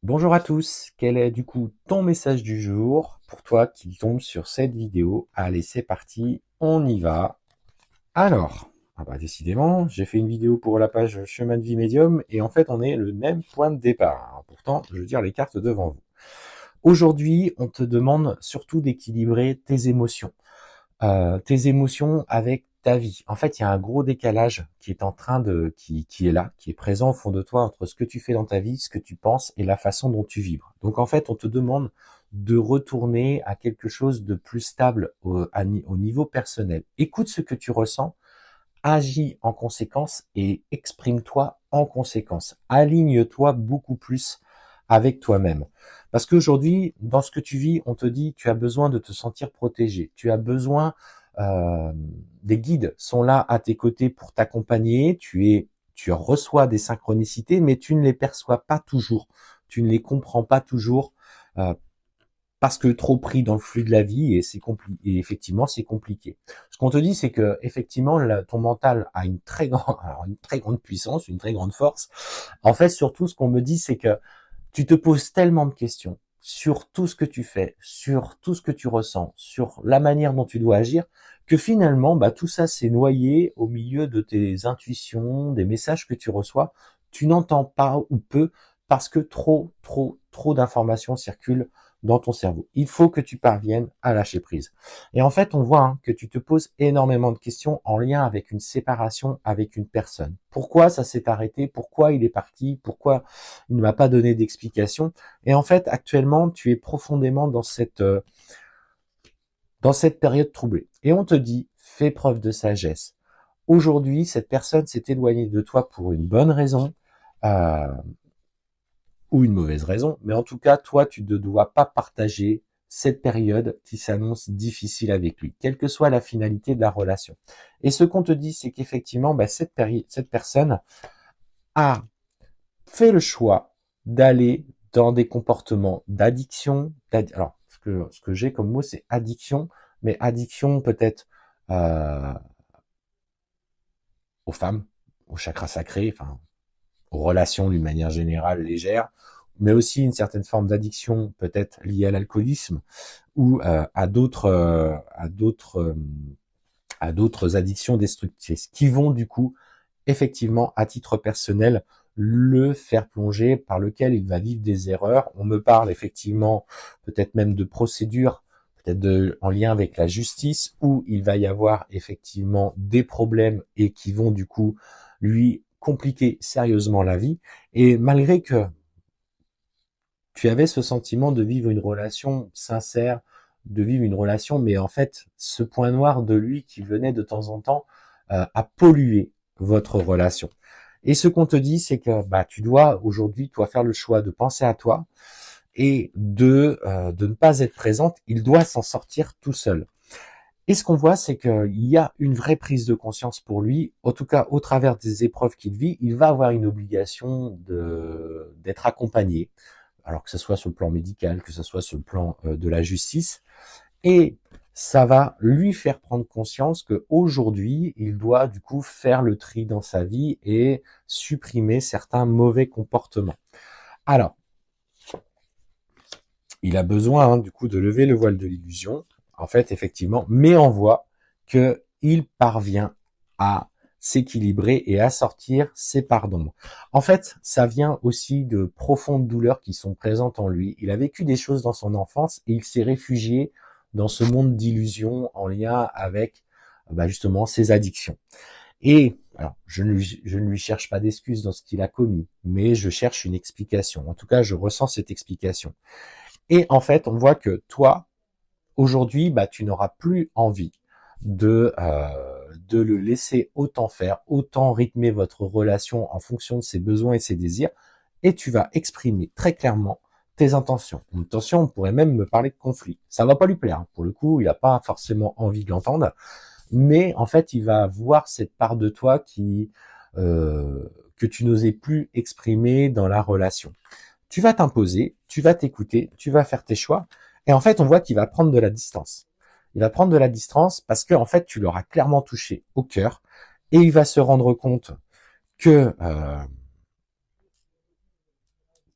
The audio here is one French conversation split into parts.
Bonjour à tous, quel est du coup ton message du jour pour toi qui tombe sur cette vidéo? Allez, c'est parti, on y va. Alors, décidément, j'ai fait une vidéo pour la page Chemin de vie médium et en fait on est le même point de départ. Alors, pourtant, je veux dire les cartes devant vous. Aujourd'hui, on te demande surtout d'équilibrer tes émotions avec ta vie. En fait, il y a un gros décalage qui est en train qui est là, qui est présent au fond de toi entre ce que tu fais dans ta vie, ce que tu penses et la façon dont tu vibres. Donc en fait, on te demande de retourner à quelque chose de plus stable au niveau personnel. Écoute ce que tu ressens, agis en conséquence et exprime-toi en conséquence. Aligne-toi beaucoup plus avec toi-même. Parce qu'aujourd'hui, dans ce que tu vis, on te dit tu as besoin de te sentir protégé. Tu as besoin des guides sont là à tes côtés pour t'accompagner. Tu reçois des synchronicités, mais tu ne les perçois pas toujours. Tu ne les comprends pas toujours. Euh, parce que trop pris dans le flux de la vie et c'est compliqué. Et effectivement, c'est compliqué. Ce qu'on te dit, c'est que effectivement, ton mental a une très grande puissance, une très grande force. En fait, surtout, ce qu'on me dit, c'est que tu te poses tellement de questions sur tout ce que tu fais, sur tout ce que tu ressens, sur la manière dont tu dois agir, que finalement, tout ça s'est noyé au milieu de tes intuitions, des messages que tu reçois. Tu n'entends pas ou peu parce que trop d'informations circulent dans ton cerveau. Il faut que tu parviennes à lâcher prise. Et en fait, on voit que tu te poses énormément de questions en lien avec une séparation avec une personne. Pourquoi ça s'est arrêté? Pourquoi il est parti? Pourquoi il ne m'a pas donné d'explication? Et en fait, actuellement, tu es profondément dans cette période troublée. Et on te dit, fais preuve de sagesse. Aujourd'hui, cette personne s'est éloignée de toi pour une bonne raison. Euh, ou une mauvaise raison, mais en tout cas, toi, tu ne dois pas partager cette période qui s'annonce difficile avec lui, quelle que soit la finalité de la relation. Et ce qu'on te dit, c'est qu'effectivement, cette personne a fait le choix d'aller dans des comportements d'addiction. Alors, ce que j'ai comme mot, c'est addiction, mais addiction peut-être euh, aux femmes, au chakra sacré, enfin, aux relations d'une manière générale légère, mais aussi une certaine forme d'addiction peut-être liée à l'alcoolisme ou à d'autres addictions destructrices qui vont du coup effectivement à titre personnel le faire plonger, par lequel il va vivre des erreurs. On me parle effectivement peut-être même de procédures, en lien avec la justice, où il va y avoir effectivement des problèmes et qui vont du coup lui compliquer sérieusement la vie. Et malgré que tu avais ce sentiment de vivre une relation sincère, de vivre une relation, mais en fait, ce point noir de lui qui venait de temps en temps a pollué votre relation. Et ce qu'on te dit, c'est que tu dois aujourd'hui, toi, faire le choix de penser à toi et de ne pas être présente. Il doit s'en sortir tout seul. Et ce qu'on voit, c'est qu'il y a une vraie prise de conscience pour lui. En tout cas, au travers des épreuves qu'il vit, il va avoir une obligation d'être accompagné, alors que ce soit sur le plan médical, que ce soit sur le plan de la justice. Et ça va lui faire prendre conscience qu'aujourd'hui, il doit du coup faire le tri dans sa vie et supprimer certains mauvais comportements. Alors, il a besoin du coup de lever le voile de l'illusion, en fait, effectivement, mais on voit qu'il parvient à s'équilibrer et à sortir ses parts d'ombre. En fait, ça vient aussi de profondes douleurs qui sont présentes en lui. Il a vécu des choses dans son enfance et il s'est réfugié dans ce monde d'illusions en lien avec justement ses addictions. Et alors, je ne lui cherche pas d'excuses dans ce qu'il a commis, mais je cherche une explication. En tout cas, je ressens cette explication. Et en fait, on voit que toi, aujourd'hui, tu n'auras plus envie de le laisser autant faire, autant rythmer votre relation en fonction de ses besoins et ses désirs, et tu vas exprimer très clairement tes intentions. Une intention, on pourrait même me parler de conflit. Ça va pas lui plaire. Pour le coup, il n'a pas forcément envie de l'entendre, mais en fait, il va voir cette part de toi que tu n'osais plus exprimer dans la relation. Tu vas t'imposer, tu vas t'écouter, tu vas faire tes choix. Et en fait, on voit qu'il va prendre de la distance. Il va prendre de la distance parce que en fait, tu l'auras clairement touché au cœur et il va se rendre compte que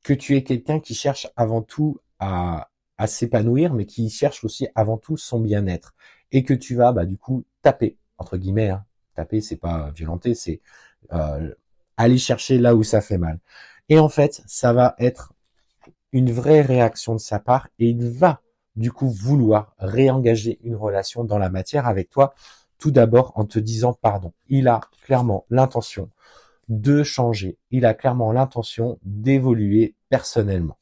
que tu es quelqu'un qui cherche avant tout à s'épanouir, mais qui cherche aussi avant tout son bien-être. Et que tu vas, du coup, taper, entre guillemets, hein. Taper, c'est pas violenter, c'est euh, aller chercher là où ça fait mal. Et en fait, ça va être une vraie réaction de sa part et il va du coup vouloir réengager une relation dans la matière avec toi, tout d'abord en te disant pardon. Il a clairement l'intention de changer, il a clairement l'intention d'évoluer personnellement.